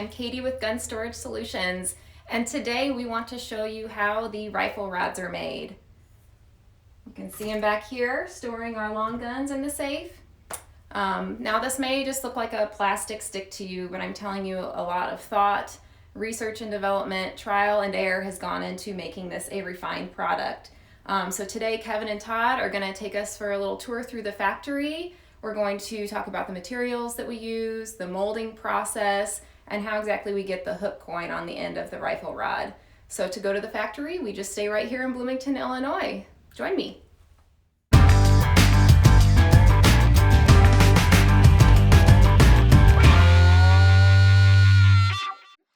I'm Katie with Gun Storage Solutions, and today we want to show you how the rifle rods are made. You can see them back here, storing our long guns in the safe. Now this may just look like a plastic stick to you, but I'm telling you a lot of thought, research and development, trial and error has gone into making this a refined product. So today Kevin and Todd are going to take us for a little tour through the factory. We're going to talk about the materials that we use, the molding process, and how exactly we get the hook coin on the end of the rifle rod. So to go to the factory, we just stay right here in Bloomington, Illinois. Join me.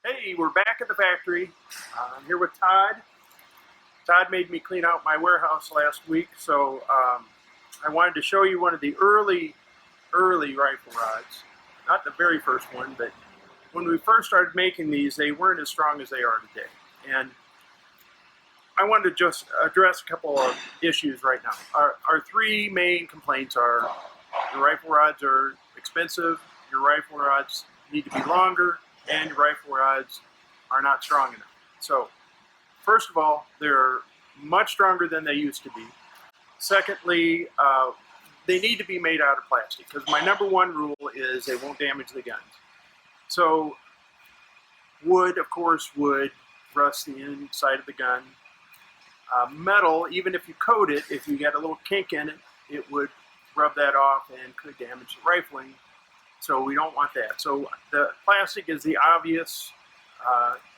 Hey, we're back at the factory. I'm here with Todd. Todd made me clean out my warehouse last week, so I wanted to show you one of the early rifle rods. Not the very first one, but when we first started making these, they weren't as strong as they are today. And I wanted to just address a couple of issues right now. Our three main complaints are your rifle rods are expensive, your rifle rods need to be longer, and your rifle rods are not strong enough. So, first of all, they're much stronger than they used to be. Secondly, they need to be made out of plastic, because my number one rule is they won't damage the guns. So, wood, of course, would rust the inside of the gun. Metal, even if you coat it, if you get a little kink in it, it would rub that off and could damage the rifling. So we don't want that. So the plastic is the obvious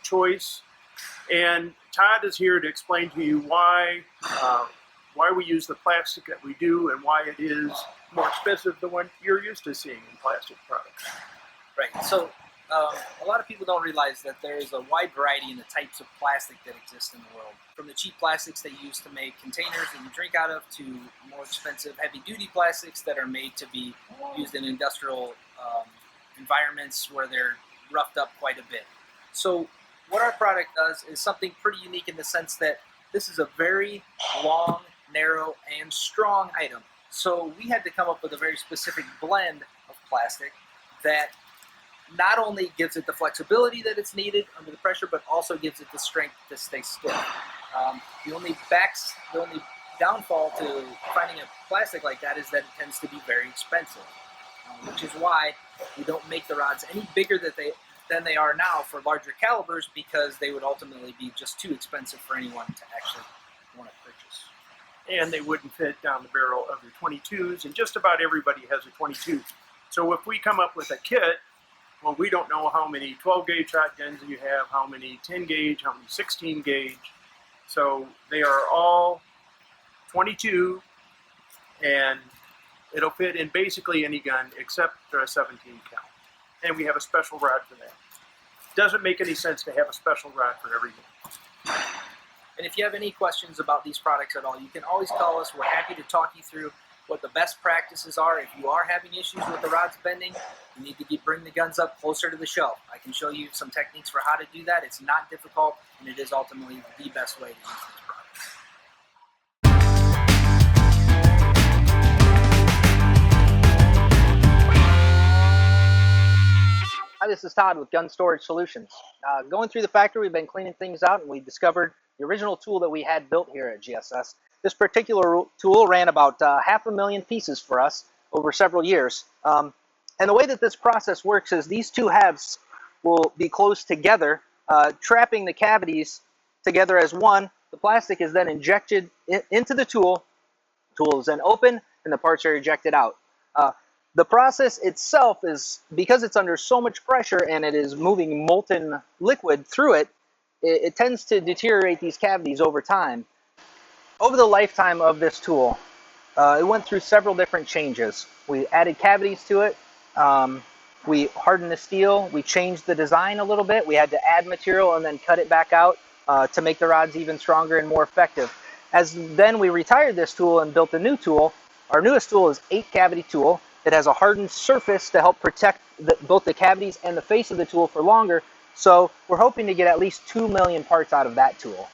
choice. And Todd is here to explain to you why we use the plastic that we do and why it is more expensive than what you're used to seeing in plastic products. Right. So a lot of people don't realize that there is a wide variety in the types of plastic that exist in the world. From the cheap plastics they use to make containers that you drink out of to more expensive heavy-duty plastics that are made to be used in industrial environments where they're roughed up quite a bit. So what our product does is something pretty unique in the sense that this is a very long, narrow, and strong item. So we had to come up with a very specific blend of plastic that not only gives it the flexibility that it's needed under the pressure, but also gives it the strength to stay still. The only downfall to finding a plastic like that is that it tends to be very expensive, which is why we don't make the rods any bigger than they are now for larger calibers, because they would ultimately be just too expensive for anyone to actually want to purchase. And they wouldn't fit down the barrel of your 22s, and just about everybody has a 22. So if we come up with a kit, well, we don't know how many 12-gauge shotguns you have, how many 10-gauge, how many 16-gauge. So they are all 22, and it'll fit in basically any gun except for a 17 cal. And we have a special rod for that. Doesn't make any sense to have a special rod for every gun. And if you have any questions about these products at all, you can always call us. We're happy to talk you through what the best practices are. If you are having issues with the rods bending, you need to bring the guns up closer to the shelf. I can show you some techniques for how to do that. It's not difficult, and it is ultimately the best way to use these products. Hi, this is Todd with Gun Storage Solutions. Going through the factory, we've been cleaning things out, and we discovered the original tool that we had built here at GSS. This particular tool ran about 500,000 pieces for us over several years. And the way that this process works is these two halves will be closed together, trapping the cavities together as one. The plastic is then injected into the tool. The tool is then open, and the parts are ejected out. The process itself is, because it's under so much pressure and it is moving molten liquid through it, it tends to deteriorate these cavities over time. Over the lifetime of this tool, it went through several different changes. We added cavities to it, we hardened the steel, we changed the design a little bit, we had to add material and then cut it back out to make the rods even stronger and more effective. As then we retired this tool and built a new tool. Our newest tool is 8-cavity tool. It has a hardened surface to help protect both the cavities and the face of the tool for longer. So we're hoping to get at least 2 million parts out of that tool.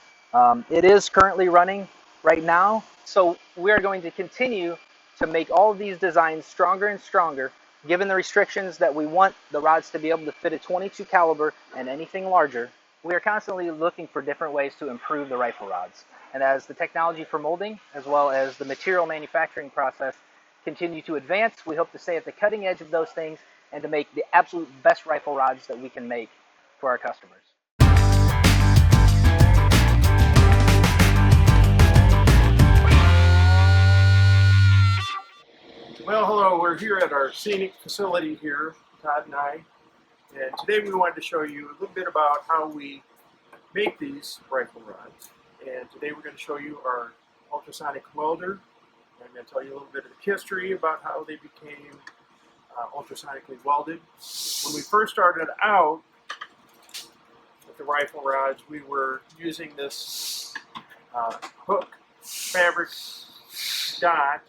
It is currently running right now. So we are going to continue to make all of these designs stronger and stronger Given the restrictions that we want the rods to be able to fit a .22 caliber and anything larger, we are constantly looking for different ways to improve the rifle rods. And as the technology for molding, as well as the material manufacturing process, continue to advance, we hope to stay at the cutting edge of those things and to make the absolute best rifle rods that we can make for our customers. Well, hello, we're here at our scenic facility here, Todd and I, and today we wanted to show you a little bit about how we make these rifle rods. And today we're going to show you our ultrasonic welder. I'm going to tell you a little bit of the history about how they became ultrasonically welded. When we first started out with the rifle rods, we were using this hook fabric dot,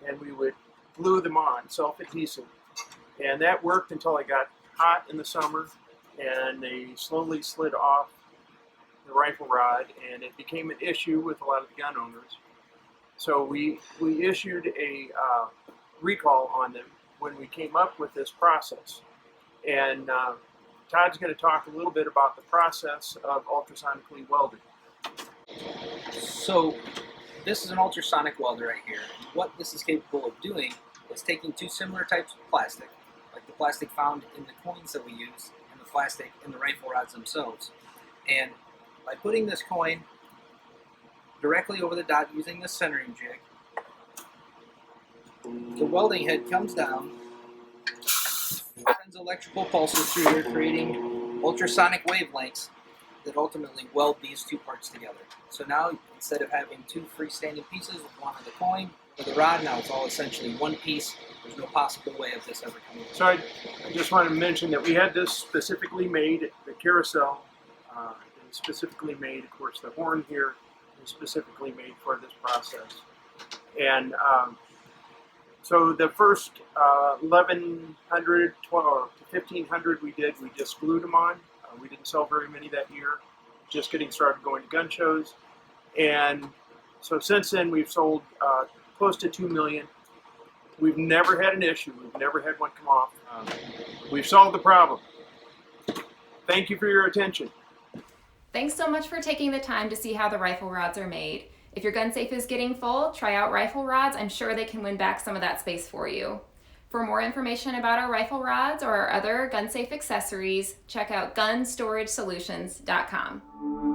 and we would glue them on, self-adhesive. And that worked until it got hot in the summer, and they slowly slid off the rifle rod, and it became an issue with a lot of the gun owners. So we issued a recall on them when we came up with this process. And Todd's going to talk a little bit about the process of ultrasonically welding. So this is an ultrasonic welder right here. What this is capable of doing is taking two similar types of plastic, like the plastic found in the coins that we use and the plastic in the rifle rods themselves. And by putting this coin directly over the dot using this centering jig, the welding head comes down, sends electrical pulses through there, creating ultrasonic wavelengths that ultimately weld these two parts together. So now, instead of having two freestanding pieces, one of the coin or the rod, now it's all essentially one piece. There's no possible way of this ever coming. So I just want to mention that we had this specifically made, the carousel, specifically made, of course, the horn here is specifically made for this process. And so the first 1,100, 12, 1,500 we just glued them on. We didn't sell very many that year, just getting started going to gun shows. And so since then we've sold close to 2 million. We've never had an issue. We've never had one come off. We've solved the problem. Thank you for your attention. Thanks so much for taking the time to see how the rifle rods are made. If your gun safe is getting full, try out rifle rods. I'm sure they can win back some of that space for you. For more information about our rifle rods or our other gun safe accessories, check out GunStorageSolutions.com.